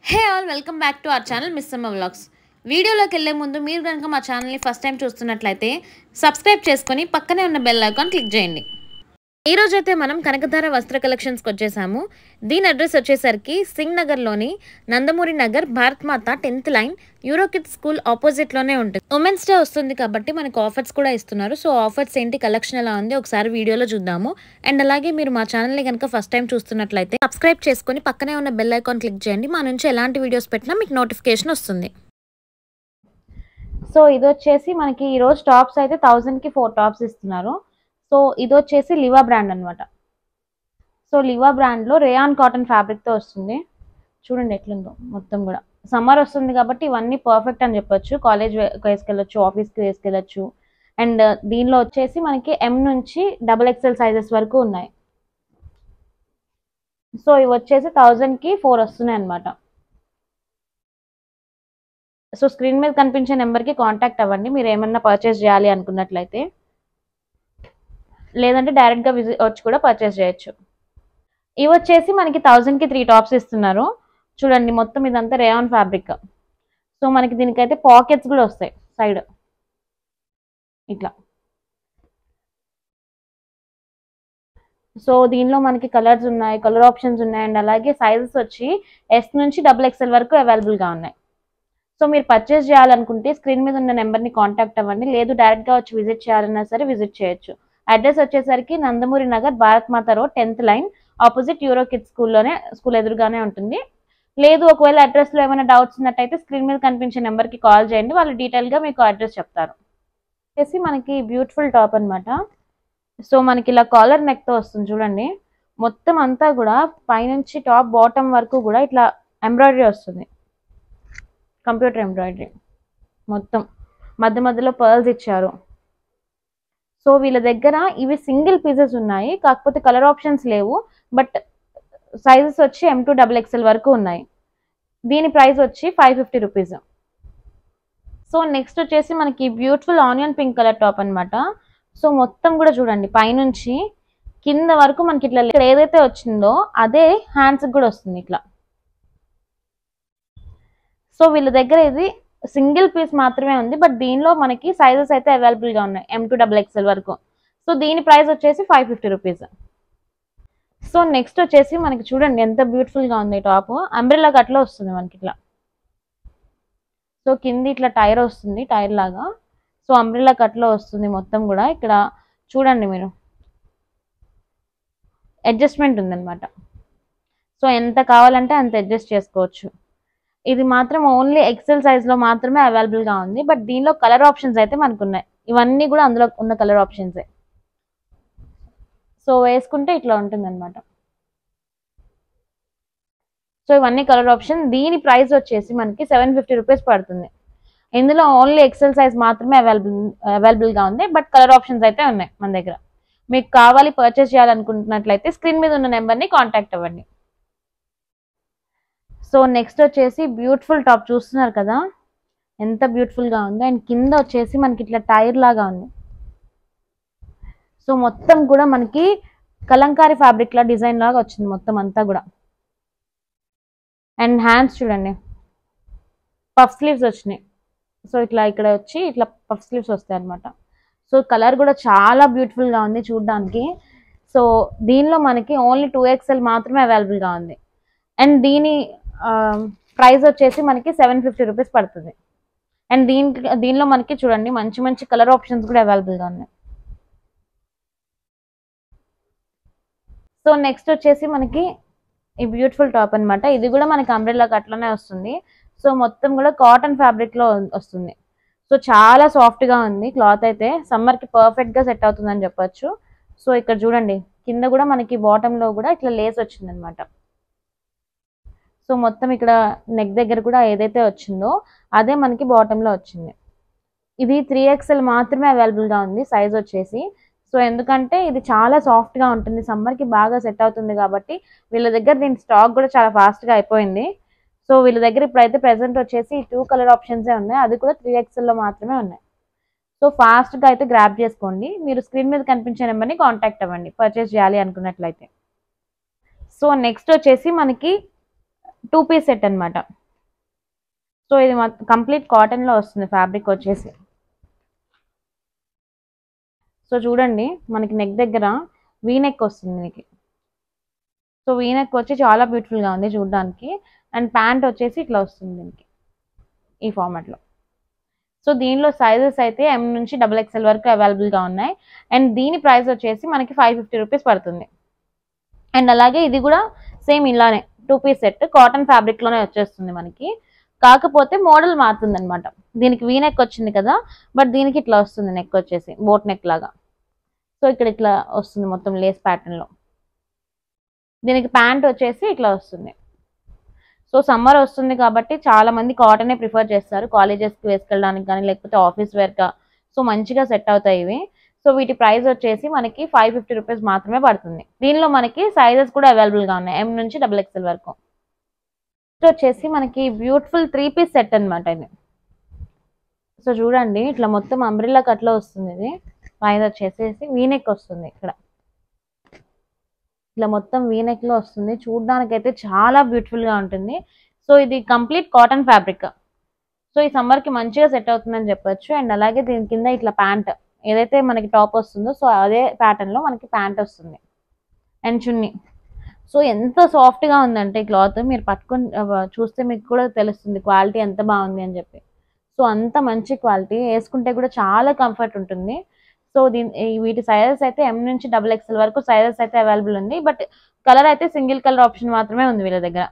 Hey all welcome back to our channel Missamma vlogs. వీడియోలోకి వెళ్ళే ముందు మీరు కనుక మా ఛానల్ని ఫస్ట్ టైం చూస్తున్నట్లయితే సబ్స్క్రైబ్ చేసుకొని పక్కనే ఉన్న బెల్ ఐకాన్ క్లిక్ చేయండి. ఈ రోజు అయితే మనం కనకధార వస్త్ర కలెక్షన్స్కి వచ్చేసాము. దీని అడ్రస్ వచ్చేసరికి సింగ్ నగర్లోని Nandamuri Nagar Bharat Mata 10th line Euro Kids school ఆపోజిట్లోనే ఉంటుంది. ఉమెన్స్ డే వస్తుంది కాబట్టి మనకు ఆఫర్స్ కూడా ఇస్తున్నారు. సో ఆఫర్స్ ఏంటి, కలెక్షన్ ఎలా ఉంది ఒకసారి వీడియోలో చూద్దాము. అండ్ అలాగే మీరు మా ఛానల్ని కనుక ఫస్ట్ టైం చూస్తున్నట్లయితే సబ్స్క్రైబ్ చేసుకొని పక్కనే ఉన్న బెల్ ఐకాన్ క్లిక్ చేయండి. మా నుంచి ఎలాంటి వీడియోస్ పెట్టినా మీకు నోటిఫికేషన్ వస్తుంది. సో ఇది వచ్చేసి మనకి ఈరోజు టాప్స్ అయితే 1000కి 4 టాప్స్ ఇస్తున్నారు. సో ఇది వచ్చేసి లివా బ్రాండ్ అనమాట. సో లివా బ్రాండ్లో రేయాన్ కాటన్ ఫ్యాబ్రిక్తో వస్తుంది. చూడండి ఎట్లుందో మొత్తం కూడా. సమ్మర్ వస్తుంది కాబట్టి ఇవన్నీ పర్ఫెక్ట్ అని చెప్పొచ్చు. కాలేజ్ వేసుకెళ్ళొచ్చు, ఆఫీస్కి వేసుకెళ్ళొచ్చు. అండ్ దీనిలో వచ్చేసి మనకి M నుంచి XXL సైజెస్ వరకు ఉన్నాయి. సో ఇవి వచ్చేసి 1000కి 4 వస్తున్నాయి అనమాట. సో స్క్రీన్ మీద కనిపించే నెంబర్కి కాంటాక్ట్ అవ్వండి మీరు ఏమన్నా పర్చేస్ చేయాలి అనుకున్నట్లయితే, లేదంటే డైరెక్ట్గా విజిట్ వచ్చి కూడా పర్చేస్ చేయొచ్చు. ఇవి వచ్చేసి మనకి 1000కి 3 టాప్స్ ఇస్తున్నారు. చూడండి మొత్తం ఇదంతా రేయాన్ ఫ్యాబ్రిక్. సో మనకి దీనికైతే పాకెట్స్ కూడా వస్తాయి సైడ్ ఇట్లా. సో దీనిలో మనకి కలర్స్ ఉన్నాయి, కలర్ ఆప్షన్స్ ఉన్నాయి. అండ్ అలాగే సైజెస్ వచ్చి S నుంచి XXL వరకు అవైలబుల్గా ఉన్నాయి. సో మీరు పర్చేస్ చేయాలనుకుంటే స్క్రీన్ మీద ఉన్న నెంబర్ని కాంటాక్ట్ అవ్వండి, లేదు డైరెక్ట్గా వచ్చి విజిట్ చేయాలన్నా సరే విజిట్ చేయొచ్చు. అడ్రస్ వచ్చేసరికి Nandamuri Nagar Bharat Mata road 10th line opposite Euro Kids school ఎదురుగానే ఉంటుంది. లేదు ఒకవేళ అడ్రస్లో ఏమైనా డౌట్స్ ఉన్నట్టయితే స్క్రీన్ మీద కనిపించే నెంబర్కి కాల్ చేయండి, వాళ్ళు డీటెయిల్గా మీకు అడ్రస్ చెప్తారు. వచ్చేసి మనకి బ్యూటిఫుల్ టాప్ అనమాట. సో మనకి ఇలా కాలర్ నెక్తో వస్తుంది చూడండి. మొత్తం అంతా కూడా పైనుంచి టాప్ బాటమ్ వరకు కూడా ఇట్లా ఎంబ్రాయిడరీ వస్తుంది, కంప్యూటర్ ఎంబ్రాయిడరీ. మొత్తం మధ్య మధ్యలో పర్ల్స్ ఇచ్చారు. సో వీళ్ళ దగ్గర ఇవి సింగిల్ పీసెస్ ఉన్నాయి, కాకపోతే కలర్ ఆప్షన్స్ లేవు. బట్ సైజెస్ వచ్చి M to XXL వరకు ఉన్నాయి. దీని ప్రైస్ వచ్చి 550 రూపీస్. సో నెక్స్ట్ వచ్చేసి మనకి beautiful onion pink colour top అనమాట. సో మొత్తం కూడా చూడండి పైనుంచి కింద వరకు మనకి ఇట్లా ఇక్కడ ఏదైతే వచ్చిందో అదే హ్యాండ్స్కి కూడా వస్తుంది ఇట్లా. సో వీళ్ళ దగ్గర ఇది సింగిల్ పీస్ మాత్రమే ఉంది, బట్ దీనిలో మనకి సైజెస్ అయితే అవైలబుల్గా ఉన్నాయి M to XXL వరకు. సో దీని ప్రైస్ వచ్చేసి 550 రూపీస్. సో నెక్స్ట్ వచ్చేసి మనకి చూడండి ఎంత బ్యూటిఫుల్గా ఉంది టాప్. అంబ్రెల్లా కట్లో వస్తుంది మనకి ఇట్లా. సో కింద ఇట్లా టైర్ వస్తుంది, టైర్ లాగా. సో అంబ్రెల్లా కట్లో వస్తుంది మొత్తం కూడా. ఇక్కడ చూడండి మీరు అడ్జస్ట్మెంట్ ఉందన్నమాట. సో ఎంత కావాలంటే అంత అడ్జస్ట్ చేసుకోవచ్చు. ఇది మాత్రం ఓన్లీ XL సైజ్లో మాత్రమే అవైలబుల్గా ఉంది, బట్ దీనిలో కలర్ ఆప్షన్స్ అయితే మనకు ఉన్నాయి. ఇవన్నీ కూడా అందులో ఉన్న కలర్ ఆప్షన్సే. సో వేసుకుంటే ఇట్లా ఉంటుంది అనమాట. సో ఇవన్నీ కలర్ ఆప్షన్. దీని ప్రైస్ వచ్చేసి మనకి 750 రూపీస్ పడుతుంది. ఇందులో ఓన్లీ XL సైజ్ మాత్రమే అవైలబుల్గా ఉంది, బట్ కలర్ ఆప్షన్స్ అయితే ఉన్నాయి మన దగ్గర. మీకు కావాలి పర్చేస్ చేయాలనుకుంటున్నట్లయితే స్క్రీన్ మీద ఉన్న నెంబర్ని కాంటాక్ట్ అవ్వండి. సో నెక్స్ట్ వచ్చేసి బ్యూటిఫుల్ టాప్ చూస్తున్నారు కదా ఎంత బ్యూటిఫుల్గా ఉందో. అండ్ కింద వచ్చేసి మనకి ఇట్లా టైర్ లాగా ఉంది. సో మొత్తం కూడా మనకి కలంకారీ ఫ్యాబ్రిక్ లా డిజైన్ లాగా వచ్చింది మొత్తం అంతా కూడా. అండ్ హ్యాండ్స్ చూడండి పఫ్ స్లీవ్స్ వచ్చినాయి. సో ఇట్లా ఇక్కడ వచ్చి ఇట్లా పఫ్ స్లీవ్స్ వస్తాయి అనమాట. సో కలర్ కూడా చాలా బ్యూటిఫుల్గా ఉంది చూడడానికి. సో దీనిలో మనకి ఓన్లీ 2XL మాత్రమే అవైలబుల్గా ఉంది. అండ్ దీని ప్రైస్ వచ్చేసి మనకి 750 రూపీస్ పడుతుంది. అండ్ దీనిలో మనకి చూడండి మంచి మంచి కలర్ ఆప్షన్స్ కూడా అవైలబుల్గా ఉన్నాయి. సో నెక్స్ట్ వచ్చేసి మనకి ఈ బ్యూటిఫుల్ టాప్ అనమాట. ఇది కూడా మనకి అంబ్రెల్లా కట్లోనే వస్తుంది. సో మొత్తం కూడా కాటన్ ఫ్యాబ్రిక్లో వస్తుంది. సో చాలా సాఫ్ట్గా ఉంది క్లాత్ అయితే. సమ్మర్కి పర్ఫెక్ట్గా సెట్ అవుతుందని చెప్పొచ్చు. సో ఇక్కడ చూడండి కింద కూడా మనకి బాటంలో కూడా ఇట్లా లేస్ వచ్చింది అనమాట. సో మొత్తం ఇక్కడ నెక్ దగ్గర కూడా ఏదైతే వచ్చిందో అదే మనకి బాటంలో వచ్చింది. ఇది 3XL మాత్రమే అవైలబుల్గా ఉంది సైజ్ వచ్చేసి. సో ఎందుకంటే ఇది చాలా సాఫ్ట్గా ఉంటుంది, సమ్మర్కి బాగా సెట్ అవుతుంది కాబట్టి వీళ్ళ దగ్గర దీని స్టాక్ కూడా చాలా ఫాస్ట్గా అయిపోయింది. సో వీళ్ళ దగ్గర ఇప్పుడైతే ప్రెసెంట్ వచ్చేసి 2 కలర్ ఆప్షన్సే ఉన్నాయి, అది కూడా 3XLలో మాత్రమే ఉన్నాయి. సో ఫాస్ట్గా అయితే గ్రాప్ చేసుకోండి. మీరు స్క్రీన్ మీద కనిపించే నెంబర్ని కాంటాక్ట్ అవ్వండి పర్చేస్ చేయాలి అనుకున్నట్లయితే. సో నెక్స్ట్ వచ్చేసి మనకి 2 పీస్ సెట్ అన్నమాట. సో ఇది కంప్లీట్ కాటన్ లో వస్తుంది ఫ్యాబ్రిక్ వచ్చేసి. సో చూడండి మనకి నెక్ దగ్గర వీ నెక్ వస్తుంది మీకు. సో వీ నెక్ వచ్చి చాలా బ్యూటిఫుల్ గా ఉంది చూడడానికి. అండ్ ప్యాంట్ వచ్చేసి ఇట్లా వస్తుంది దీనికి ఈ ఫార్మాట్ లో. సో దీనిలో సైజెస్ అయితే ఎం నుంచి XXL వరకు అవైలబుల్ గా ఉన్నాయి. అండ్ దీని ప్రైస్ వచ్చేసి మనకి 550 రూపీస్ పడుతుంది. అండ్ అలాగే ఇది కూడా సేమ్ ఇలానే 2 పీస్ సెట్ కాటన్ ఫ్యాబ్రిక్ లోనే వచ్చేస్తుంది మనకి. కాకపోతే మోడల్ మారుతుంది అనమాట. దీనికి వీ నెక్ వచ్చింది కదా, బట్ దీనికి ఇట్లా వస్తుంది నెక్ వచ్చేసి బోట్ నెక్ లాగా. సో ఇక్కడ ఇట్లా వస్తుంది మొత్తం లేస్ ప్యాటర్న్ లో. దీనికి ప్యాంట్ వచ్చేసి ఇట్లా వస్తుంది. సో సమ్మర్ వస్తుంది కాబట్టి చాలా మంది కాటనే ప్రిఫర్ చేస్తారు కాలేజెస్కి వేసుకెళ్ళడానికి కానీ లేకపోతే ఆఫీస్ వేర్గా. సో మంచిగా సెట్ అవుతాయి ఇవి. సో వీటి ప్రైస్ వచ్చేసి మనకి 550 రూపీస్ మాత్రమే పడుతుంది. దీనిలో మనకి సైజెస్ కూడా అవైలబుల్గా ఉన్నాయి ఎం నుంచి XXL వరకు. నెక్స్ట్ వచ్చేసి మనకి బ్యూటిఫుల్ 3 పీస్ సెట్ అనమాట ఇది. సో చూడండి ఇట్లా మొత్తం అంబ్రిల్లా కట్లో వస్తుంది. ఇది పైన వచ్చేసేసి వీనెక్ వస్తుంది. ఇక్కడ ఇట్లా మొత్తం వీనెక్ లో వస్తుంది. చూడడానికైతే చాలా బ్యూటిఫుల్ గా ఉంటుంది. సో ఇది కంప్లీట్ కాటన్ ఫ్యాబ్రిక్. సో ఈ సమ్మర్ కి మంచిగా సెట్ అవుతుందని చెప్పొచ్చు. అండ్ అలాగే దీని కింద ఇట్లా ప్యాంట్ ఏదైతే మనకి టాప్ వస్తుందో సో అదే ప్యాటర్న్ లో మనకి ప్యాంట్ వస్తుంది అండ్ చున్నీ. సో ఎంత సాఫ్ట్ గా ఉందంటే ఈ క్లాత్ మీరు పట్టుకొని చూస్తే మీకు కూడా తెలుస్తుంది క్వాలిటీ ఎంత బాగుంది అని చెప్పి. సో అంత మంచి క్వాలిటీ, వేసుకుంటే కూడా చాలా కంఫర్ట్ ఉంటుంది. సో వీటి సైజెస్ అయితే ఎం నుంచి XXL వరకు సైజెస్ అయితే అవైలబుల్ ఉంది. బట్ కలర్ అయితే సింగిల్ కలర్ ఆప్షన్ మాత్రమే ఉంది వీళ్ళ దగ్గర.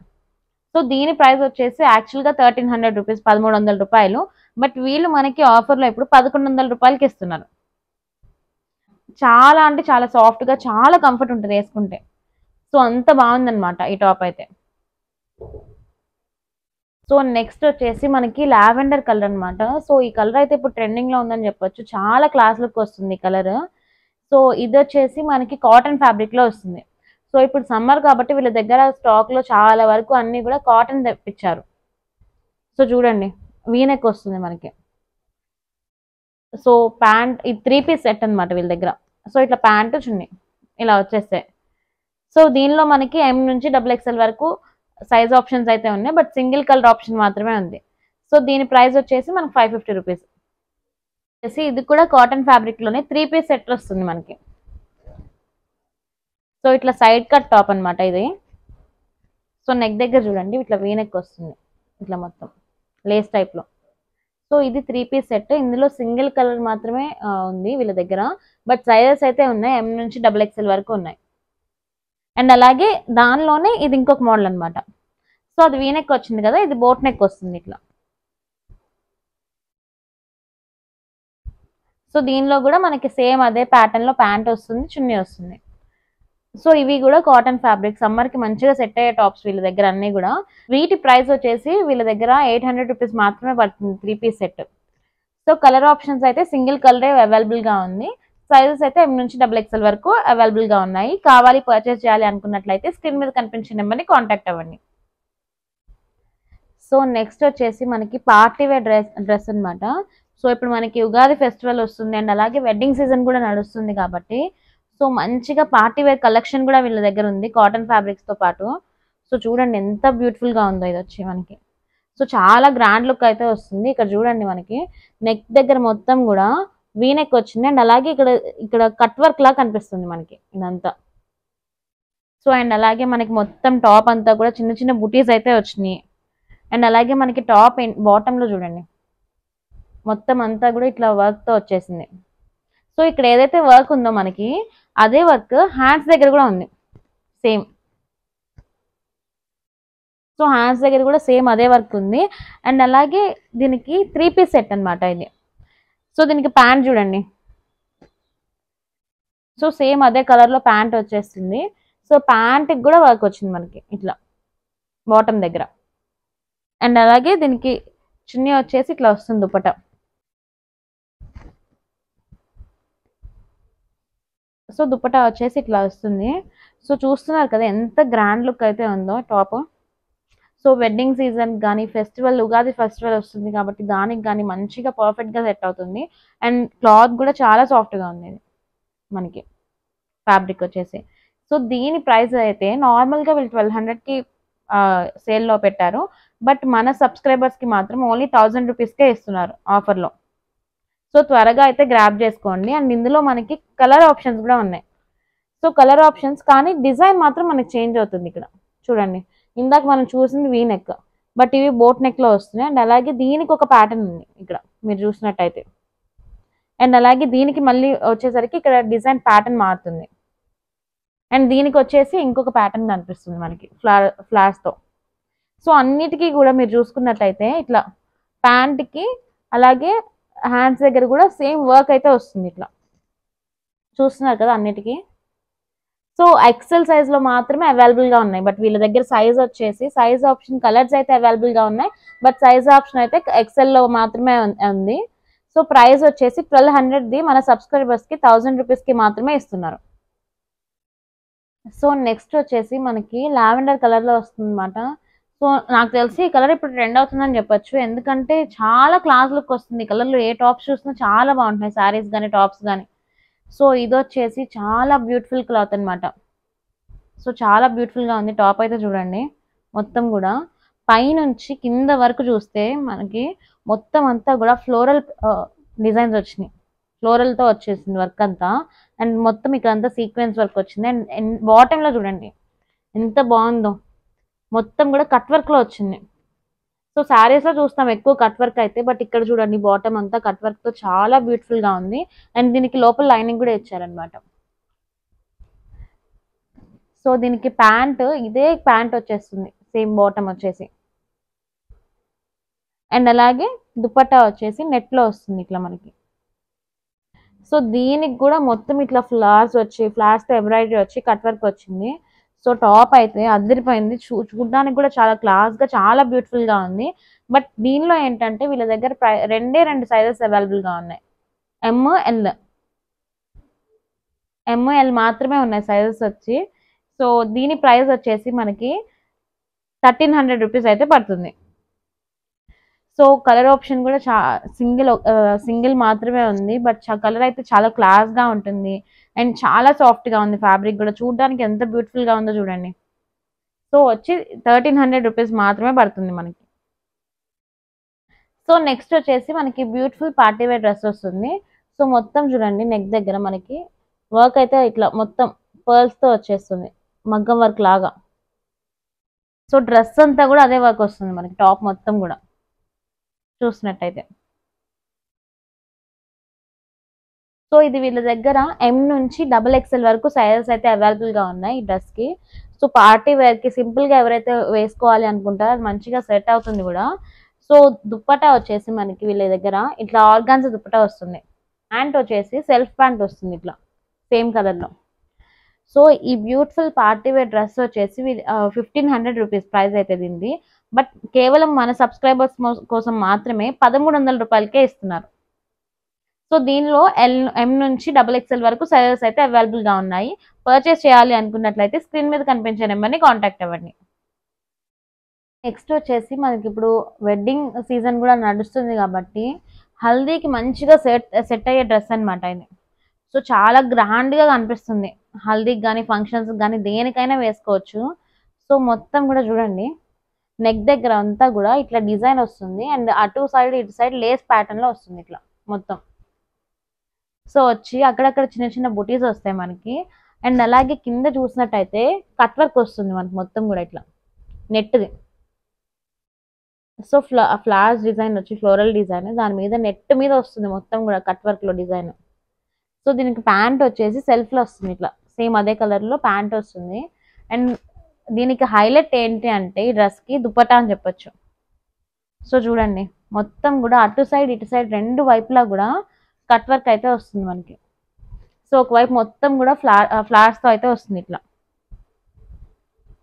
సో దీని ప్రైస్ వచ్చేసి యాక్చువల్గా 1300 రూపీస్ 1300 రూపాయలు. బట్ వీళ్ళు మనకి ఆఫర్లో ఇప్పుడు 1100 రూపాయలకి ఇస్తున్నారు. చాలా అంటే చాలా సాఫ్ట్ గా చాలా కంఫర్ట్ ఉంటుంది వేసుకుంటే. సో అంత బాగుందన్నమాట ఈ టాప్ అయితే. సో నెక్స్ట్ వచ్చేసి మనకి లావెండర్ కలర్ అనమాట. సో ఈ కలర్ అయితే ఇప్పుడు ట్రెండింగ్ లో ఉందని చెప్పొచ్చు. చాలా క్లాస్ లుక్ వస్తుంది ఈ కలర్. సో ఇది వచ్చేసి మనకి కాటన్ ఫ్యాబ్రిక్ లో వస్తుంది. సో ఇప్పుడు సమ్మర్ కాబట్టి వీళ్ళ దగ్గర స్టాక్ లో చాలా వరకు అన్ని కూడా కాటన్ తెప్పించారు. సో చూడండి వీనెక్ వస్తుంది మనకి. సో ప్యాంట్ ఇది 3 పీస్ సెట్ అనమాట వీళ్ళ దగ్గర. సో ఇట్లా ప్యాంటు చున్నీ ఇలా వచ్చేస్తాయి. సో దీనిలో మనకి ఎం నుంచి XXL వరకు సైజ్ ఆప్షన్స్ అయితే ఉన్నాయి. బట్ సింగిల్ కలర్ ఆప్షన్ మాత్రమే ఉంది. సో దీని ప్రైస్ వచ్చేసి మనకి 550 రూపీస్. ఇది కూడా కాటన్ ఫ్యాబ్రిక్ లోనే 3 పీస్ సెట్ వస్తుంది మనకి. సో ఇట్లా సైడ్ కట్ టాప్ అనమాట ఇది. సో నెక్ దగ్గర చూడండి ఇట్లా వీనెక్ వస్తుంది ఇట్లా మొత్తం లేస్ టైప్ లో. సో ఇది 3 పీస్ సెట్. ఇందులో సింగిల్ కలర్ మాత్రమే ఉంది వీళ్ళ దగ్గర. బట్ సైజెస్ అయితే ఉన్నాయి ఎం నుంచి XXL వరకు ఉన్నాయి. అండ్ అలాగే దానిలోనే ఇది ఇంకొక మోడల్ అనమాట. సో అది వీనెక్ వచ్చింది కదా, ఇది బోట్ నెక్ వస్తుంది ఇట్లా. సో దీనిలో కూడా మనకి సేమ్ అదే ప్యాటర్న్ లో ప్యాంట్ వస్తుంది, చున్నీ వస్తుంది. సో ఇవి కూడా కాటన్ ఫ్యాబ్రిక్ సమ్మర్ కి మంచిగా సెట్ అయ్యే టాప్స్ వీళ్ళ దగ్గర అన్ని కూడా. వీటి ప్రైస్ వచ్చేసి వీళ్ళ దగ్గర 800 రూపీస్ మాత్రమే పడుతుంది 3 piece set. So colour options అయితే సింగిల్ కలరే అవైలబుల్ గా ఉంది. సైజెస్ అయితే ఎం నుంచి XXL వరకు అవైలబుల్ గా ఉన్నాయి. కావాలి పర్చేస్ చేయాలి అనుకున్నట్లయితే స్క్రీన్ మీద కనిపించే నెంబర్ని కాంటాక్ట్ అవ్వండి. సో నెక్స్ట్ వచ్చేసి మనకి పార్టీ వేర్ డ్రెస్ అనమాట. సో ఇప్పుడు మనకి ఉగాది ఫెస్టివల్ వస్తుంది అండ్ అలాగే వెడ్డింగ్ సీజన్ కూడా నడుస్తుంది కాబట్టి సో మంచిగా పార్టీ వేర్ కలెక్షన్ కూడా వీళ్ళ దగ్గర ఉంది కాటన్ ఫ్యాబ్రిక్స్ తో పాటు. సో చూడండి ఎంత బ్యూటిఫుల్ గా ఉందో ఇది వచ్చి మనకి. సో చాలా గ్రాండ్ లుక్ అయితే వస్తుంది. ఇక్కడ చూడండి మనకి నెక్ దగ్గర మొత్తం కూడా వీనెక్ వచ్చింది అండ్ అలాగే ఇక్కడ ఇక్కడ కట్ వర్క్ లా కనిపిస్తుంది మనకి ఇదంతా. సో అండ్ అలాగే మనకి మొత్తం టాప్ అంతా కూడా చిన్న చిన్న బుటీస్ అయితే వచ్చినాయి. అండ్ అలాగే మనకి టాప్ బాటమ్ లో చూడండి మొత్తం అంతా కూడా ఇట్లా వర్క్ తో వచ్చేసింది. సో ఇక్కడ ఏదైతే వర్క్ ఉందో మనకి అదే వర్క్ హ్యాండ్స్ దగ్గర కూడా ఉంది సేమ్. సో హ్యాండ్స్ దగ్గర కూడా సేమ్ అదే వర్క్ ఉంది. అండ్ అలాగే దీనికి 3 పీస్ సెట్ అనమాట ఇది. సో దీనికి ప్యాంట్ చూడండి. సో సేమ్ అదే కలర్ లో ప్యాంట్ వచ్చేస్తుంది. సో ప్యాంట్కి కూడా వర్క్ వచ్చింది మనకి ఇట్లా బాటమ్ దగ్గర. అండ్ అలాగే దీనికి చున్నీ వచ్చేసి ఇట్లా వస్తుంది దుపట్టా. సో దుపట్టా వచ్చేసి ఇట్లా వస్తుంది. సో చూస్తున్నారు కదా ఎంత గ్రాండ్ లుక్ అయితే ఉందో టాప్. సో వెడ్డింగ్ సీజన్ కానీ ఫెస్టివల్ ఉగాది ఫెస్టివల్ వస్తుంది కాబట్టి దానికి కానీ మంచిగా పర్ఫెక్ట్గా సెట్ అవుతుంది. అండ్ క్లాత్ కూడా చాలా సాఫ్ట్గా ఉంది ఇది మనకి ఫ్యాబ్రిక్ వచ్చేసి. సో దీని ప్రైస్ అయితే నార్మల్గా వీళ్ళు 1200కి సేల్లో పెట్టారు. బట్ మన సబ్స్క్రైబర్స్కి మాత్రం ఓన్లీ 1000 రూపీస్కే ఇస్తున్నారు ఆఫర్లో. సో త్వరగా అయితే గ్రాబ్ చేసుకోండి. అండ్ ఇందులో మనకి కలర్ ఆప్షన్స్ కూడా ఉన్నాయి. సో కలర్ ఆప్షన్స్ కానీ డిజైన్ మాత్రం మనకి చేంజ్ అవుతుంది. ఇక్కడ చూడండి, ఇందాక మనం చూసింది వీ నెక్, బట్ ఇవి బోట్ నెక్లో వస్తున్నాయి. అండ్ అలాగే దీనికి ఒక ప్యాటర్న్ ఉంది ఇక్కడ మీరు చూసినట్టయితే. అండ్ అలాగే దీనికి మళ్ళీ వచ్చేసరికి ఇక్కడ డిజైన్ ప్యాటర్న్ మారుతుంది. అండ్ దీనికి వచ్చేసి ఇంకొక ప్యాటర్న్ కనిపిస్తుంది మనకి ఫ్లవర్స్తో. సో అన్నిటికీ కూడా మీరు చూసుకున్నట్టయితే ఇట్లా ప్యాంట్కి అలాగే హ్యాండ్స్ దగ్గర కూడా సేమ్ వర్క్ అయితే వస్తుంది. ఇట్లా చూస్తున్నారు కదా అన్నిటికీ. సో ఎక్సెల్ సైజ్లో మాత్రమే అవైలబుల్గా ఉన్నాయి. బట్ వీళ్ళ దగ్గర సైజ్ వచ్చేసి సైజ్ ఆప్షన్ కలర్స్ అయితే అవైలబుల్గా ఉన్నాయి. బట్ సైజ్ ఆప్షన్ అయితే ఎక్సెల్లో మాత్రమే ఉంది. సో ప్రైస్ వచ్చేసి 1200ది మన సబ్స్క్రైబర్స్కి 1000 రూపీస్కి మాత్రమే ఇస్తున్నారు. సో నెక్స్ట్ వచ్చేసి మనకి లావెండర్ కలర్లో వస్తుంది అనమాట. సో నాకు తెలిసి ఈ కలర్ ఇప్పుడు ట్రెండ్ అవుతుందని చెప్పొచ్చు. ఎందుకంటే చాలా క్లాస్ లుక్ వస్తుంది ఈ కలర్లో. ఏ టాప్స్ చూసినా చాలా బాగుంటున్నాయి, శారీస్ కానీ టాప్స్ కానీ. సో ఇది వచ్చేసి చాలా బ్యూటిఫుల్ క్లాత్ అనమాట. సో చాలా బ్యూటిఫుల్గా ఉంది. టాప్ అయితే చూడండి, మొత్తం కూడా పైనుంచి కింద వరకు చూస్తే మనకి మొత్తం అంతా కూడా ఫ్లోరల్ డిజైన్స్ వచ్చినాయి. ఫ్లోరల్తో వచ్చేసింది వర్క్ అంతా. అండ్ మొత్తం ఇక్కడ అంతా సీక్వెన్స్ వర్క్ వచ్చింది. అండ్ బాటంలో చూడండి ఎంత బాగుందో, మొత్తం కూడా కట్ వర్క్లో వచ్చింది. సో శారీస్లో చూస్తాం ఎక్కువ కట్ వర్క్ అయితే, బట్ ఇక్కడ చూడండి బాటమ్ అంతా కట్ వర్క్తో చాలా బ్యూటిఫుల్గా ఉంది. అండ్ దీనికి లోపల లైనింగ్ కూడా ఇచ్చారనమాట. సో దీనికి ప్యాంట్ ఇదే ప్యాంట్ వచ్చేస్తుంది, సేమ్ బాటమ్ వచ్చేసి. అండ్ అలాగే దుపట్టా వచ్చేసి నెట్లో వస్తుంది ఇట్లా మనకి. సో దీనికి కూడా మొత్తం ఇట్లా ఫ్లవర్స్ వచ్చి ఫ్లవర్స్తో ఎంబ్రాయిడరీ వచ్చి కట్ వర్క్ వచ్చింది. సో టాప్ అయితే అదిరిపోయింది. చూడడానికి కూడా చాలా క్లాస్గా చాలా బ్యూటిఫుల్గా ఉంది. బట్ దీనిలో ఏంటంటే వీళ్ళ దగ్గర రెండు సైజెస్ అవైలబుల్గా ఉన్నాయి. ఎంఎల్ మాత్రమే ఉన్నాయి సైజెస్ వచ్చి. సో దీని ప్రైస్ వచ్చేసి మనకి 1300 రూపీస్ అయితే పడుతుంది. సో కలర్ ఆప్షన్ కూడా సింగిల్ మాత్రమే ఉంది. బట్ కలర్ అయితే చాలా క్లాస్గా ఉంటుంది. అండ్ చాలా సాఫ్ట్గా ఉంది. ఫ్యాబ్రిక్ కూడా చూడడానికి ఎంత బ్యూటిఫుల్గా ఉందో చూడండి. సో వచ్చి 1300 రూపీస్ మాత్రమే పడుతుంది మనకి. సో నెక్స్ట్ వచ్చేసి మనకి బ్యూటిఫుల్ పార్టీ వేర్ డ్రెస్ వస్తుంది. సో మొత్తం చూడండి నెక్ దగ్గర మనకి వర్క్ అయితే ఇట్లా మొత్తం పర్ల్స్తో వచ్చేస్తుంది, మగ్గం వర్క్ లాగా. సో డ్రెస్ అంతా కూడా అదే వర్క్ వస్తుంది మనకి, టాప్ మొత్తం కూడా చూసినట్టయితే. సో ఇది వీళ్ళ దగ్గర M నుంచి XXL వరకు సైజెస్ అయితే అవైలబుల్గా ఉన్నాయి ఈ డ్రెస్కి. సో పార్టీ వేర్కి సింపుల్గా ఎవరైతే వేసుకోవాలి అనుకుంటారో అది మంచిగా సెట్ అవుతుంది కూడా. సో దుప్పటా వచ్చేసి మనకి వీళ్ళ దగ్గర ఇట్లా ఆర్గాన్జా దుప్పటా వస్తుంది. ప్యాంట్ వచ్చేసి సెల్ఫ్ ప్యాంట్ వస్తుంది ఇట్లా సేమ్ కలర్లో. సో ఈ బ్యూటిఫుల్ పార్టీ వేర్ డ్రెస్ వచ్చేసి 1500 రూపీస్ ప్రైస్ అయితే దీనిది. బట్ కేవలం మన సబ్స్క్రైబర్స్ కోసం మాత్రమే 1300 రూపాయలకే ఇస్తున్నారు. సో దీనిలో M నుంచి XXL వరకు సైజెస్ అయితే అవైలబుల్గా ఉన్నాయి. పర్చేస్ చేయాలి అనుకున్నట్లయితే స్క్రీన్ మీద కనిపించే నెంబర్ని కాంటాక్ట్ అవ్వండి. నెక్స్ట్ వచ్చేసి మనకి ఇప్పుడు వెడ్డింగ్ సీజన్ కూడా నడుస్తుంది కాబట్టి హల్దీకి మంచిగా సెట్ అయ్యే డ్రెస్ అనమాట ఇది. సో చాలా గ్రాండ్గా కనిపిస్తుంది. హల్దీకి కానీ ఫంక్షన్స్కి కానీ దేనికైనా వేసుకోవచ్చు. సో మొత్తం కూడా చూడండి నెక్ దగ్గర అంతా కూడా ఇట్లా డిజైన్ వస్తుంది. అండ్ అటు సైడ్ ఇటు సైడ్ లేస్ ప్యాటర్న్లో వస్తుంది ఇట్లా మొత్తం. సో వచ్చి అక్కడక్కడ చిన్న చిన్న బుటీస్ వస్తాయి మనకి. అండ్ అలాగే కింద చూసినట్టయితే కట్ వర్క్ వస్తుంది మనకి మొత్తం కూడా ఇట్లా నెట్ది. సో ఫ్లవర్స్ డిజైన్ వచ్చి ఫ్లోరల్ డిజైన్, దాని మీద నెట్ మీద వస్తుంది మొత్తం కూడా కట్ వర్క్లో డిజైన్. సో దీనికి ప్యాంట్ వచ్చేసి సెల్ఫ్లో వస్తుంది ఇట్లా సేమ్ అదే కలర్లో ప్యాంట్ వస్తుంది. అండ్ దీనికి హైలైట్ ఏంటి అంటే ఈ డ్రెస్కి దుపట్టా అని చెప్పొచ్చు. సో చూడండి మొత్తం కూడా అటు సైడ్ ఇటు సైడ్ రెండు వైపులా కూడా కట్ వర్క్ అయితే వస్తుంది మనకి. సో ఒకవైపు మొత్తం కూడా ఫ్లవర్స్తో అయితే వస్తుంది ఇట్లా.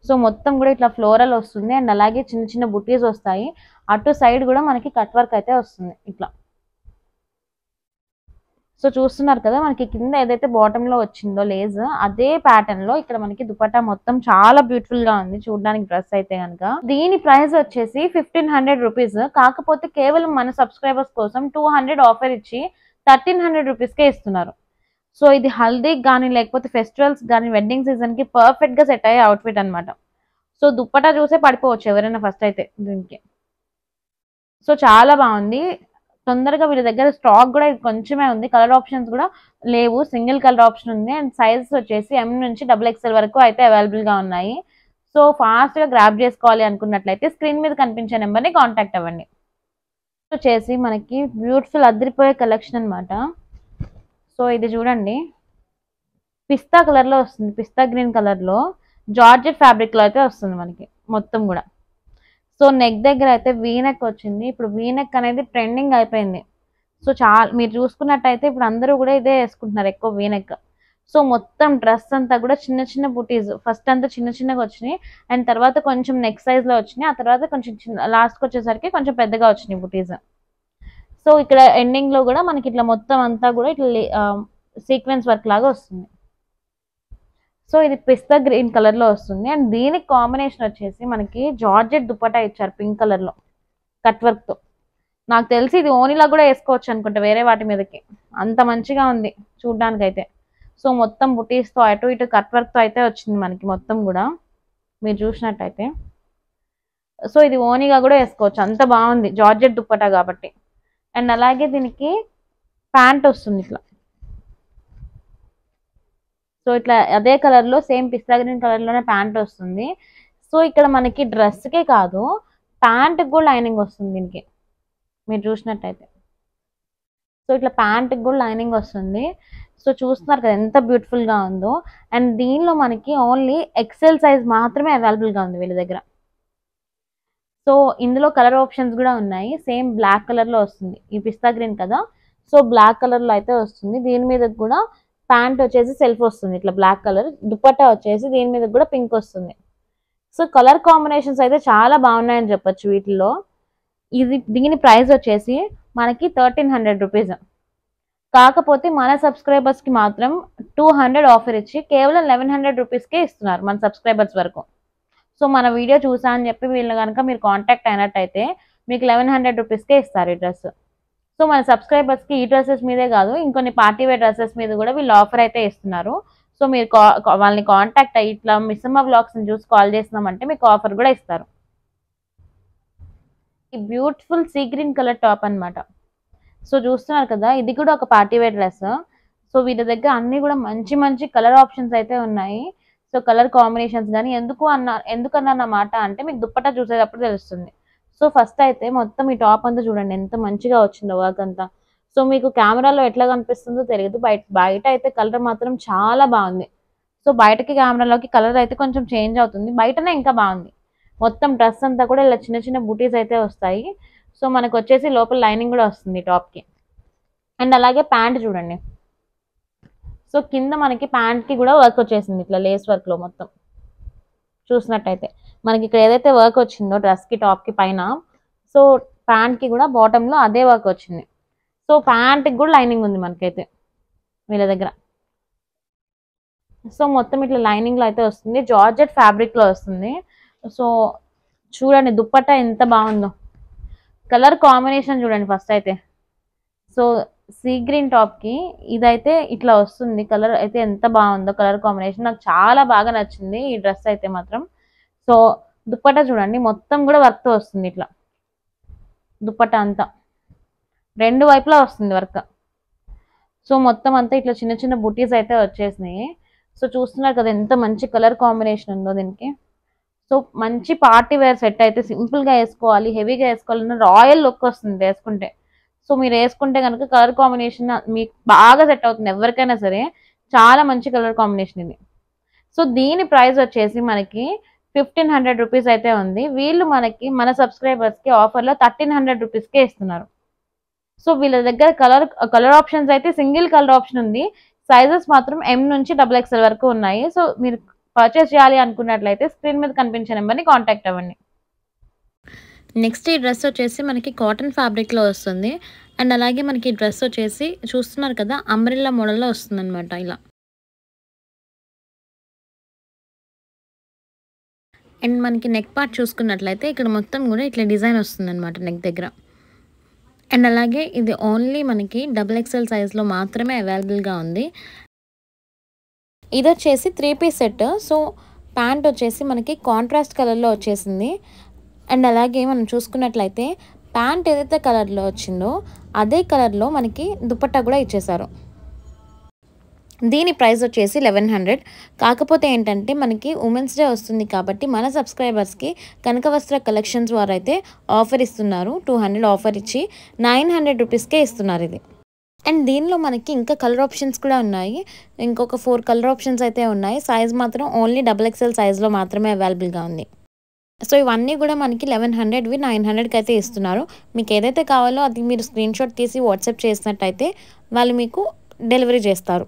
సో మొత్తం కూడా ఇట్లా ఫ్లోరల్ వస్తుంది. అండ్ అలాగే చిన్న చిన్న బుటీస్ వస్తాయి. అటు సైడ్ కూడా మనకి కట్ వర్క్ అయితే వస్తుంది ఇట్లా. సో చూస్తున్నారు కదా మనకి కింద ఏదైతే బాటంలో వచ్చిందో లేజ్ అదే ప్యాటర్న్ లో ఇక్కడ మనకి దుపట్టా మొత్తం చాలా బ్యూటిఫుల్ గా ఉంది చూడడానికి డ్రెస్ అయితే కనుక. దీని ప్రైస్ వచ్చేసి 1500 రూపీస్. కాకపోతే కేవలం మన సబ్స్క్రైబర్స్ కోసం 200 ఆఫర్ ఇచ్చి 1300 రూపీస్కే ఇస్తున్నారు. సో ఇది హల్దీకి కానీ లేకపోతే ఫెస్టివల్స్ కానీ వెడ్డింగ్ సీజన్ కి పర్ఫెక్ట్ గా సెట్ అయ్యే అవుట్ఫిట్ అనమాట. సో దుప్పటా చూసే పడిపోవచ్చు ఎవరైనా ఫస్ట్ అయితే దీనికి. సో చాలా బాగుంది. తొందరగా వీళ్ళ దగ్గర స్టాక్ కూడా కొంచెమే ఉంది. కలర్ ఆప్షన్స్ కూడా లేవు, సింగిల్ కలర్ ఆప్షన్ ఉంది. అండ్ సైజెస్ వచ్చేసి ఎం నుంచి XXL వరకు అయితే అవైలబుల్ గా ఉన్నాయి. సో ఫాస్ట్ గా గ్రాప్ చేసుకోవాలి అనుకున్నట్లయితే స్క్రీన్ మీద కనిపించే నెంబర్ ని కాంటాక్ట్ అవ్వండి. వచ్చేసి మనకి బ్యూటిఫుల్ అదిరిపోయే కలెక్షన్ అన్నమాట. సో ఇది చూడండి, పిస్తా కలర్ లో వస్తుంది, పిస్తా గ్రీన్ కలర్ లో జార్జెట్ ఫ్యాబ్రిక్ లో అయితే వస్తుంది మనకి మొత్తం కూడా. సో నెక్ దగ్గర అయితే వీనెక్ వచ్చింది. ఇప్పుడు వీనెక్ అనేది ట్రెండింగ్ అయిపోయింది. సో చాలా మీరు చూసుకున్నట్టయితే ఇప్పుడు అందరూ కూడా ఇదే వేసుకుంటున్నారు ఎక్కువ వీనెక్. సో మొత్తం డ్రెస్ అంతా కూడా చిన్న చిన్న బుటీస్, ఫస్ట్ అంతా చిన్న చిన్నగా వచ్చినాయి, అండ్ తర్వాత కొంచెం నెక్ సైజ్ లో వచ్చినాయి, ఆ తర్వాత కొంచెం చిన్న లాస్ట్కి వచ్చేసరికి కొంచెం పెద్దగా వచ్చినాయి బుటీస్. సో ఇక్కడ ఎండింగ్ లో కూడా మనకి ఇట్లా మొత్తం అంతా కూడా ఇట్లా సీక్వెన్స్ వర్క్ లాగా వస్తుంది. సో ఇది పిస్తా గ్రీన్ కలర్ లో వస్తుంది. అండ్ దీనికి కాంబినేషన్ వచ్చేసి మనకి జార్జెట్ దుపట్టా ఇచ్చారు పింక్ కలర్ లో కట్ వర్క్ తో. నాకు తెలిసి ఇది ఓనీలా కూడా వేసుకోవచ్చు అనుకుంటా వేరే వాటి మీదకి, అంత మంచిగా ఉంది చూడ్డానికి అయితే. సో మొత్తం బుటీస్ తో అటు ఇటు కట్ వర్క్ తో అయితే వచ్చింది మనకి మొత్తం కూడా మీరు చూసినట్టయితే. సో ఇది ఓనీగా కూడా వేసుకోవచ్చు, అంత బాగుంది జార్జెట్ దుపట్టా కాబట్టి. అండ్ అలాగే దీనికి ప్యాంట్ వస్తుంది ఇట్లా. సో ఇట్లా అదే కలర్ లో సేమ్ పిస్తా గ్రీన్ కలర్ లోనే ప్యాంట్ వస్తుంది. సో ఇక్కడ మనకి డ్రెస్ కే కాదు ప్యాంట్ కూడా లైనింగ్ వస్తుంది దీనికి మీరు చూసినట్టయితే. సో ఇట్లా ప్యాంట్ కూడా లైనింగ్ వస్తుంది. సో చూస్తున్నారు కదా ఎంత బ్యూటిఫుల్ గా ఉందో. అండ్ దీనిలో మనకి ఓన్లీ ఎక్సెల్ సైజ్ మాత్రమే అవైలబుల్ గా ఉంది వీళ్ళ దగ్గర. సో ఇందులో కలర్ ఆప్షన్స్ కూడా ఉన్నాయి. సేమ్ బ్లాక్ కలర్ లో వస్తుంది, ఈ పిస్తా గ్రీన్ కదా, సో బ్లాక్ కలర్ లో అయితే వస్తుంది. దీని మీద కూడా ప్యాంట్ వచ్చేసి సెల్ఫ్ వస్తుంది ఇట్లా బ్లాక్ కలర్, దుపట్టా వచ్చేసి దీని మీద కూడా పింక్ వస్తుంది. సో కలర్ కాంబినేషన్స్ అయితే చాలా బాగున్నాయని చెప్పొచ్చు వీటిలో. దీని ప్రైస్ వచ్చేసి మనకి 1300 రూపీస్. కాకపోతే మన సబ్స్క్రైబర్స్ కి మాత్రం 200 ఆఫర్ ఇచ్చి కేవలం 1100 రూపీస్కే ఇస్తున్నారు మన సబ్స్క్రైబర్స్ వరకు. సో మన వీడియో చూసా అని చెప్పి వీళ్ళు కనుక మీరు కాంటాక్ట్ అయినట్టయితే మీకు 1100 రూపీస్కే ఇస్తారు ఈ డ్రెస్. సో మన సబ్స్క్రైబర్స్ కి ఈ డ్రెస్సెస్ మీదే కాదు ఇంకొన్ని పార్టీ వేర్ డ్రెస్సెస్ మీద కూడా వీళ్ళు ఆఫర్ అయితే ఇస్తున్నారు. సో మీరు వాళ్ళని కాంటాక్ట్ అయ్యి ఇట్లా మిస్సమ్మ వ్లాగ్స్ ని చూసి కాల్ చేసినామంటే మీకు ఆఫర్ కూడా ఇస్తారు. ఈ beautiful sea green colour top అన్నమాట. సో చూస్తున్నారు కదా ఇది కూడా ఒక పార్టీ వేర్ డ్రెస్. సో వీటి దగ్గర అన్ని కూడా మంచి మంచి కలర్ ఆప్షన్స్ అయితే ఉన్నాయి. సో కలర్ కాంబినేషన్స్ కానీ ఎందుకన్నమాట అంటే మీకు దుప్పట్టా చూసేటప్పుడు తెలుస్తుంది. సో ఫస్ట్ అయితే మొత్తం ఈ టాప్ అంతా చూడండి ఎంత మంచిగా వచ్చిందో వర్క్ అంతా. సో మీకు కెమెరాలో ఎట్లా కనిపిస్తుందో తెలియదు, బయట అయితే కలర్ మాత్రం చాలా బాగుంది. సో బయటకి కెమెరాలోకి కలర్ అయితే కొంచెం చేంజ్ అవుతుంది, బయటనే ఇంకా బాగుంది. మొత్తం డ్రెస్ అంతా కూడా ఇలా చిన్న చిన్న బూటీస్ అయితే వస్తాయి. సో మనకు వచ్చేసి లోపల లైనింగ్ కూడా వస్తుంది టాప్కి. అండ్ అలాగే ప్యాంట్ చూడండి. సో కింద మనకి ప్యాంట్కి కూడా వర్క్ వచ్చేసింది ఇట్లా లేస్ వర్క్లో మొత్తం చూసినట్టయితే. మనకి ఇక్కడ ఏదైతే వర్క్ వచ్చిందో డ్రెస్కి టాప్కి పైన, సో ప్యాంట్కి కూడా బాటంలో అదే వర్క్ వచ్చింది. సో ప్యాంట్కి కూడా లైనింగ్ ఉంది మనకైతే వీళ్ళ దగ్గర. సో మొత్తం ఇట్లా లైనింగ్లో అయితే వస్తుంది, జార్జెట్ ఫ్యాబ్రిక్లో వస్తుంది. సో చూడండి దుప్పట్టా ఎంత బాగుందో, కలర్ కాంబినేషన్ చూడండి ఫస్ట్ అయితే. సో సీ గ్రీన్ టాప్కి ఇదైతే ఇట్లా వస్తుంది, కలర్ అయితే ఎంత బాగుందో కలర్ కాంబినేషన్, నాకు చాలా బాగా నచ్చింది ఈ డ్రెస్ అయితే మాత్రం. సో దుప్పట్టా చూడండి మొత్తం కూడా వర్క్తో వస్తుంది ఇట్లా, దుప్పట్టా అంతా రెండు వైపులా వస్తుంది వర్క్. సో మొత్తం అంతా ఇట్లా చిన్న చిన్న బుటీస్ అయితే వచ్చేసినాయి. సో చూస్తున్నారు కదా ఎంత మంచి కలర్ కాంబినేషన్ ఉందో దీనికి. సో మంచి పార్టీ వేర్ సెట్ అయితే సింపుల్గా వేసుకోవాలి, హెవీగా వేసుకోవాలన్న రాయల్ లుక్ వస్తుంది వేసుకుంటే. సో మీరు వేసుకుంటే కనుక కలర్ కాంబినేషన్ మీకు బాగా సెట్ అవుతుంది ఎవరికైనా సరే, చాలా మంచి కలర్ కాంబినేషన్ ఇది. సో దీని ప్రైస్ వచ్చేసి మనకి 1500 రూపీస్ అయితే ఉంది. వీళ్ళు మనకి మన సబ్స్క్రైబర్స్కి ఆఫర్లో 1300 రూపీస్కే ఇస్తున్నారు. సో వీళ్ళ దగ్గర కలర్ ఆప్షన్స్ అయితే సింగిల్ కలర్ ఆప్షన్ ఉంది, సైజెస్ మాత్రం ఎం నుంచి XXL వరకు ఉన్నాయి. సో మీరు పర్చేస్ చేయాలి అనుకున్నట్లయితే స్క్రీన్ మీద కనిపించే నెంబర్ని కాంటాక్ట్ అవ్వండి. నెక్స్ట్ ఈ డ్రెస్ వచ్చేసి మనకి కాటన్ ఫ్యాబ్రిక్లో వస్తుంది. అండ్ అలాగే మనకి డ్రెస్ వచ్చేసి చూస్తున్నారు కదా అంబ్రెల్లా మోడల్లో వస్తుంది అనమాట ఇలా. అండ్ మనకి నెక్ పార్ట్ చూసుకున్నట్లయితే ఇక్కడ మొత్తం కూడా ఇట్లా డిజైన్ వస్తుంది అనమాట నెక్ దగ్గర. అండ్ అలాగే ఇది ఓన్లీ మనకి XXL సైజ్లో మాత్రమే అవైలబుల్గా ఉంది. ఇది వచ్చేసి 3 పీస్ సెట్. సో ప్యాంట్ వచ్చేసి మనకి కాంట్రాస్ట్ కలర్లో వచ్చేసింది. అండ్ అలాగే మనం చూసుకున్నట్లయితే ప్యాంట్ ఏదైతే కలర్లో వచ్చిందో అదే కలర్లో మనకి దుపట్టా కూడా ఇచ్చేసారు. దీని ప్రైస్ వచ్చేసి 1100. కాకపోతే ఏంటంటే మనకి ఉమెన్స్ డే వస్తుంది కాబట్టి మన సబ్స్క్రైబర్స్కి కనకవస్త్ర కలెక్షన్స్ వారు అయితే ఆఫర్ ఇస్తున్నారు. 200 ఆఫర్ ఇచ్చి 900 రూపీస్కే ఇస్తున్నారు ఇది. అండ్ దీనిలో మనకి ఇంకా కలర్ ఆప్షన్స్ కూడా ఉన్నాయి. ఇంకొక 4 కలర్ ఆప్షన్స్ అయితే ఉన్నాయి. సైజ్ మాత్రం ఓన్లీ XXL సైజ్లో మాత్రమే అవైలబుల్గా ఉంది. సో ఇవన్నీ కూడా మనకి 1100వి 900కి అయితే ఇస్తున్నారు. మీకు ఏదైతే కావాలో అది మీరు స్క్రీన్ షాట్ తీసి వాట్సాప్ చేసినట్టయితే వాళ్ళు మీకు డెలివరీ చేస్తారు.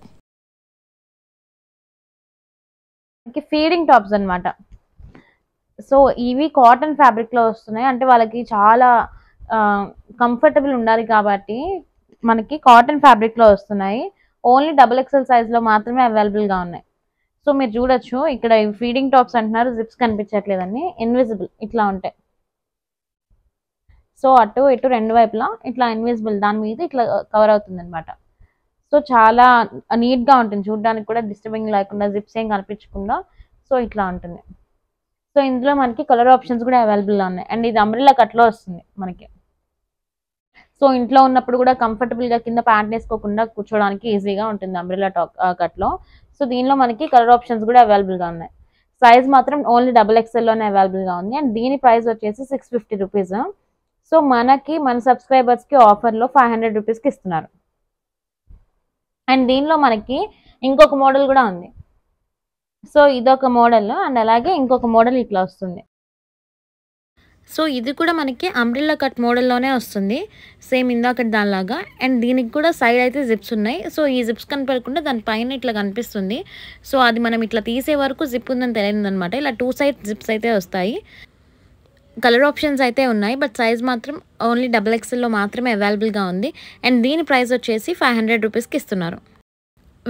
ఫీడింగ్ టాప్స్ అన్నమాట. సో ఇవి కాటన్ ఫ్యాబ్రిక్లో వస్తున్నాయి. అంటే వాళ్ళకి చాలా కంఫర్టబుల్ ఉండాలి కాబట్టి మనకి కాటన్ ఫ్యాబ్రిక్లో వస్తున్నాయి. ఓన్లీ XXL సైజ్లో మాత్రమే అవైలబుల్గా ఉన్నాయి. సో మీరు చూడొచ్చు ఇక్కడ ఫీడింగ్ టాప్స్ అంటున్నారు, జిప్స్ కనిపించట్లేదని, ఇన్విజిబుల్ ఇట్లా ఉంటాయి. సో అటు ఇటు రెండు వైపులా ఇట్లా ఇన్విజిబుల్ దాని మీద ఇట్లా కవర్ అవుతుంది అనమాట. సో చాలా నీట్గా ఉంటుంది చూడడానికి కూడా, డిస్టర్బింగ్ లేకుండా, జిప్స్ ఏం కనిపించకుండా. సో ఇట్లా ఉంటుంది. సో ఇందులో మనకి కలర్ ఆప్షన్స్ కూడా అవైలబుల్గా ఉన్నాయి. అండ్ ఇది అంబ్రెల్లా కట్లో వస్తుంది మనకి. సో ఇంట్లో ఉన్నప్పుడు కూడా కంఫర్టబుల్గా కింద ప్యాంట్ వేసుకోకుండా కూర్చోడానికి ఈజీగా ఉంటుంది అంబ్రెల్లా కట్లో. సో దీనిలో మనకి కలర్ ఆప్షన్స్ కూడా అవైలబుల్గా ఉన్నాయి. సైజ్ మాత్రం ఓన్లీ XXLలోనే అవైలబుల్గా ఉంది. అండ్ దీని ప్రైస్ వచ్చేసి 650 రూపీస్. సో మనకి మన సబ్స్క్రైబర్స్కి ఆఫర్లో 500 రూపీస్కి ఇస్తున్నారు. అండ్ దీనిలో మనకి ఇంకొక మోడల్ కూడా ఉంది. సో ఇదొక మోడల్ అండ్ అలాగే ఇంకొక మోడల్ ఇట్లా వస్తుంది. సో ఇది కూడా మనకి అంబ్రెల్లా కట్ మోడల్లోనే వస్తుంది, సేమ్ ఇందాక దానిలాగా. అండ్ దీనికి కూడా సైడ్ అయితే జిప్స్ ఉన్నాయి. సో ఈ జిప్స్ కనపడకుండా దానిపైన ఇట్లా కనిపిస్తుంది. సో అది మనం ఇట్లా తీసే వరకు జిప్ ఉందని తెలియదు అనమాట. ఇలా 2 సైడ్ జిప్స్ అయితే వస్తాయి. కలర్ ఆప్షన్స్ అయితే ఉన్నాయి, బట్ సైజ్ మాత్రం ఓన్లీ XXLలో మాత్రమే అవైలబుల్గా ఉంది. అండ్ దీని ప్రైస్ వచ్చేసి 500 రూపీస్కి ఇస్తున్నారు.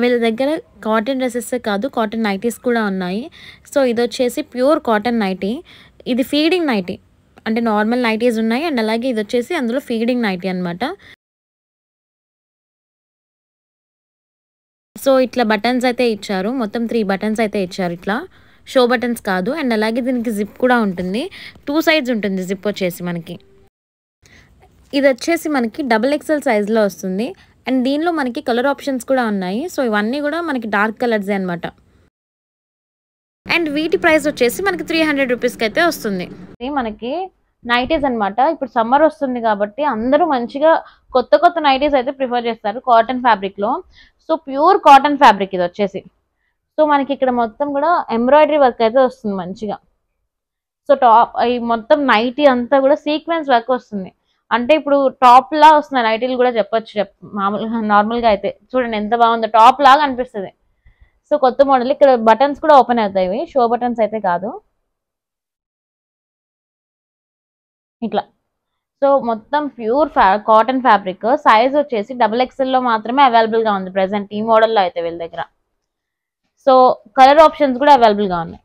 వీళ్ళ దగ్గర కాటన్ డ్రెస్సెస్ కాదు, కాటన్ నైటీస్ కూడా ఉన్నాయి. సో ఇది వచ్చేసి ప్యూర్ కాటన్ నైటీ. ఇది ఫీడింగ్ నైటీ, అంటే నార్మల్ నైటీస్ ఉన్నాయి. అండ్ అలాగే ఇది వచ్చేసి అందులో ఫీడింగ్ నైటీ అనమాట. సో ఇట్లా బటన్స్ అయితే ఇచ్చారు, మొత్తం 3 బటన్స్ అయితే ఇచ్చారు, ఇట్లా షో బటన్స్ కాదు. అండ్ అలాగే దీనికి జిప్ కూడా ఉంటుంది, 2 సైడ్స్ ఉంటుంది జిప్ వచ్చేసి మనకి. ఇది వచ్చేసి మనకి XXL సైజ్లో వస్తుంది. అండ్ దీనిలో మనకి కలర్ ఆప్షన్స్ కూడా ఉన్నాయి. సో ఇవన్నీ కూడా మనకి డార్క్ కలర్సే అనమాట. అండ్ వీటి ప్రైస్ వచ్చేసి మనకి 300 రూపీస్కి అయితే వస్తుంది. మనకి నైటీస్ అనమాట. ఇప్పుడు సమ్మర్ వస్తుంది కాబట్టి అందరూ మంచిగా కొత్త కొత్త నైటీస్ అయితే ప్రిఫర్ చేస్తారు కాటన్ ఫ్యాబ్రిక్లో. సో ప్యూర్ కాటన్ ఫ్యాబ్రిక్ ఇది వచ్చేసి. సో మనకి ఇక్కడ మొత్తం కూడా ఎంబ్రాయిడరీ వర్క్ అయితే వస్తుంది మంచిగా. సో టాప్ ఈ మొత్తం నైటీ అంతా కూడా సీక్వెన్స్ వర్క్ వస్తుంది. అంటే ఇప్పుడు టాప్ లా వస్తున్నాయి నైటీలు కూడా చెప్పొచ్చు. మామూలుగా నార్మల్గా అయితే చూడండి ఎంత బాగుందో, టాప్ లాగా అనిపిస్తుంది. సో కొత్త మోడల్. ఇక్కడ బటన్స్ కూడా ఓపెన్ అవుతాయి, ఇవి షో బటన్స్ అయితే కాదు, ఇట్లా. సో మొత్తం ప్యూర్ కాటన్ ఫ్యాబ్రిక్. సైజ్ వచ్చేసి XXLలో మాత్రమే అవైలబుల్గా ఉంది ప్రెసెంట్ ఈ మోడల్లో అయితే వీళ్ళ దగ్గర. సో కలర్ ఆప్షన్స్ కూడా అవైలబుల్గా ఉన్నాయి.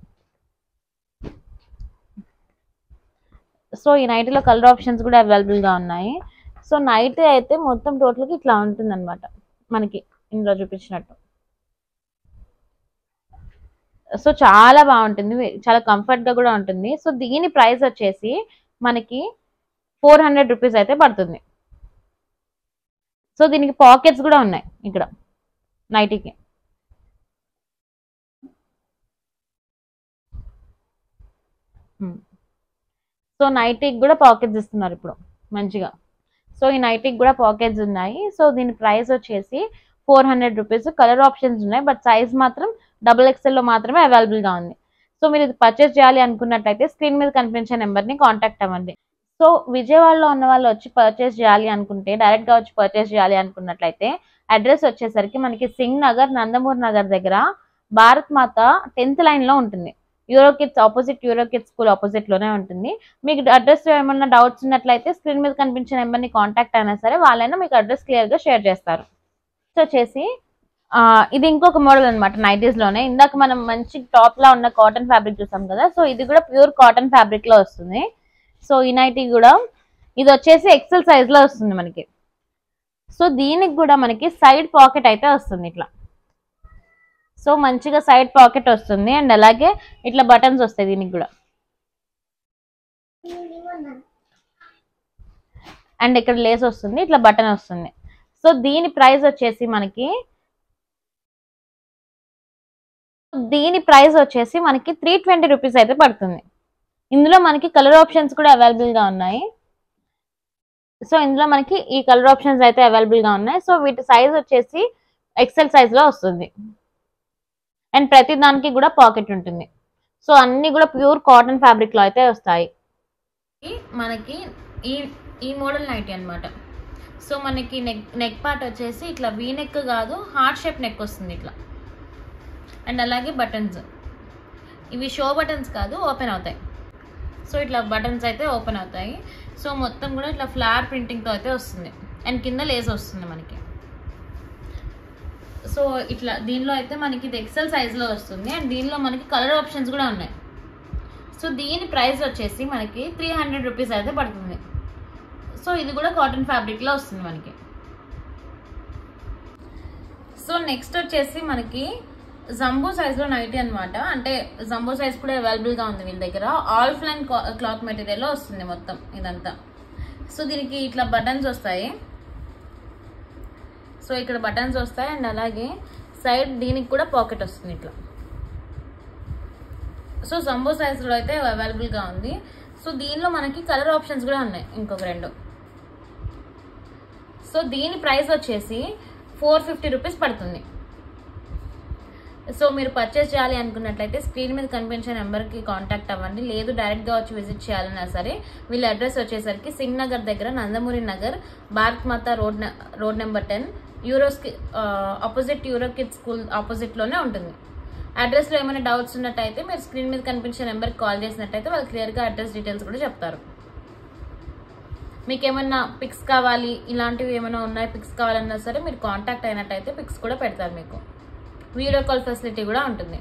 సో ఈ నైటీలో కలర్ ఆప్షన్స్ కూడా అవైలబుల్గా ఉన్నాయి. సో నైటీ అయితే మొత్తం టోటల్గా ఇట్లా ఉంటుంది అనమాట మనకి ఇందులో చూపించినట్టు. సో చాలా బాగుంటుంది, చాలా కంఫర్ట్గా కూడా ఉంటుంది. సో దీని ప్రైస్ వచ్చేసి మనకి 400 రూపీస్ అయితే పడుతుంది. సో దీనికి పాకెట్స్ కూడా ఉన్నాయి ఇక్కడ నైటీకి. సో నైటీకి కూడా పాకెట్స్ ఇస్తున్నారు ఇప్పుడు మంచిగా. సో ఈ నైటీకి కూడా పాకెట్స్ ఉన్నాయి. సో దీని ప్రైస్ వచ్చేసి 400 రూపీస్. కలర్ ఆప్షన్స్ ఉన్నాయి, బట్ సైజ్ మాత్రం XXLలో మాత్రమే అవైలబుల్గా ఉంది. సో మీరు ఇది పర్చేస్ చేయాలి అనుకున్నట్లయితే స్క్రీన్ మీద కనిపించే నెంబర్ని కాంటాక్ట్ అవ్వండి. సో విజయవాడలో ఉన్న వాళ్ళు వచ్చి పర్చేస్ చేయాలి అనుకుంటే, డైరెక్ట్గా వచ్చి పర్చేస్ చేయాలి అనుకున్నట్లయితే అడ్రస్ వచ్చేసరికి మనకి సింగ్ నగర్, నందమూరి నగర్ దగ్గర భారత్ మాత 10th లైన్లో ఉంటుంది. Euro Kids opposite, Euro Kids school ఆపోజిట్లోనే ఉంటుంది. మీకు అడ్రస్ ఏమన్నా డౌట్స్ ఉన్నట్లయితే స్క్రీన్ మీద కనిపించే నెంబర్ని కాంటాక్ట్ అయినా సరే వాళ్ళైనా మీకు అడ్రస్ క్లియర్గా షేర్ చేస్తారు. సో వచ్చేసి ఇది ఇంకొక మోడల్ అనమాట నైటీస్లోనే. ఇందాక మనం మంచి టాప్లా ఉన్న కాటన్ ఫ్యాబ్రిక్ చూసాం కదా, సో ఇది కూడా ప్యూర్ కాటన్ ఫ్యాబ్రిక్లో వస్తుంది. సో ఈ నైటీ కూడా ఇది వచ్చేసి XL సైజ్లో వస్తుంది మనకి. సో దీనికి కూడా మనకి సైడ్ పాకెట్ అయితే వస్తుంది ఇట్లా. సో మంచిగా సైడ్ పాకెట్ వస్తుంది అండ్ అలాగే ఇట్లా బటన్స్ వస్తాయి దీనికి కూడా. అండ్ ఇక్కడ లేస్ వస్తుంది, ఇట్లా బటన్ వస్తుంది. సో దీని ప్రైస్ వచ్చేసి మనకి 320 రూపీస్ అయితే పడుతుంది. ఇందులో మనకి కలర్ ఆప్షన్స్ కూడా అవైలబుల్ గా ఉన్నాయి. సో ఇందులో మనకి ఈ కలర్ ఆప్షన్స్ అయితే అవైలబుల్ గా ఉన్నాయి. సో వీటి సైజ్ వచ్చేసి ఎక్సెల్ సైజ్ లో వస్తుంది అండ్ ప్రతి దానికి కూడా పాకెట్ ఉంటుంది. సో అన్ని కూడా ప్యూర్ కాటన్ ఫ్యాబ్రిక్ లో అయితే వస్తాయి. మనకి ఈ మోడల్ నైటీ అన్నమాట. సో మనకి నెక్ పార్ట్ వచ్చేసి ఇట్లా వీ నెక్ కాదు, హార్ట్ షేప్ నెక్ వస్తుంది ఇట్లా. అండ్ అలాగే బటన్స్, ఇవి షో బటన్స్ కాదు, ఓపెన్ అవుతాయి. సో ఇట్లా బటన్స్ అయితే ఓపెన్ అవుతాయి. సో మొత్తం కూడా ఇట్లా ఫ్లవర్ ప్రింటింగ్తో అయితే వస్తుంది అండ్ కింద లేస్ వస్తుంది మనకి. సో ఇట్లా దీనిలో అయితే మనకి ఇది ఎక్సెల్ సైజ్లో వస్తుంది అండ్ దీనిలో మనకి కలర్ ఆప్షన్స్ కూడా ఉన్నాయి. సో దీని ప్రైస్ వచ్చేసి మనకి 300 రూపీస్ అయితే పడుతుంది. సో ఇది కూడా కాటన్ ఫ్యాబ్రిక్లో వస్తుంది మనకి. సో నెక్స్ట్ వచ్చేసి మనకి జంబో సైజ్లో నైటీ అనమాట. అంటే జంబో సైజ్ కూడా అవైలబుల్గా ఉంది వీళ్ళ దగ్గర. ఆల్ ఫ్లైన్ క్లాత్ మెటీరియల్లో వస్తుంది మొత్తం ఇదంతా. సో దీనికి ఇట్లా బటన్స్ వస్తాయి. సో ఇక్కడ బటన్స్ వస్తాయి అండ్ అలాగే సైడ్ దీనికి కూడా పాకెట్ వస్తుంది ఇట్లా. సో జంబో సైజ్లో అయితే అవైలబుల్గా ఉంది. సో దీనిలో మనకి కలర్ ఆప్షన్స్ కూడా ఉన్నాయి ఇంకొక 2. సో దీని ప్రైస్ వచ్చేసి 450 రూపీస్ పడుతుంది. సో మీరు పర్చేస్ చేయాలి అనుకున్నట్లయితే స్క్రీన్ మీద కనిపించే నెంబర్కి కాంటాక్ట్ అవ్వండి. లేదు డైరెక్ట్గా వచ్చి విజిట్ చేయాలన్నా సరే వీళ్ళ అడ్రస్ వచ్చేసరికి సింగ్ నగర్ దగ్గర Nandamuri Nagar, Bharat Mata road number 10, opposite Euro Kids school ఆపోజిట్లోనే ఉంటుంది. అడ్రస్లో ఏమైనా డౌట్స్ ఉన్నట్టయితే మీరు స్క్రీన్ మీద కనిపించే నెంబర్కి కాల్ చేసినట్టయితే వాళ్ళు క్లియర్గా అడ్రస్ డీటెయిల్స్ కూడా చెప్తారు. మీకు ఏమైనా పిక్స్ కావాలి, ఇలాంటివి ఏమైనా ఉన్నాయి పిక్స్ కావాలన్నా సరే మీరు కాంటాక్ట్ అయినట్టయితే పిక్స్ కూడా పెడతారు. మీకు వీడియో కాల్ ఫెసిలిటీ కూడా ఉంటుంది.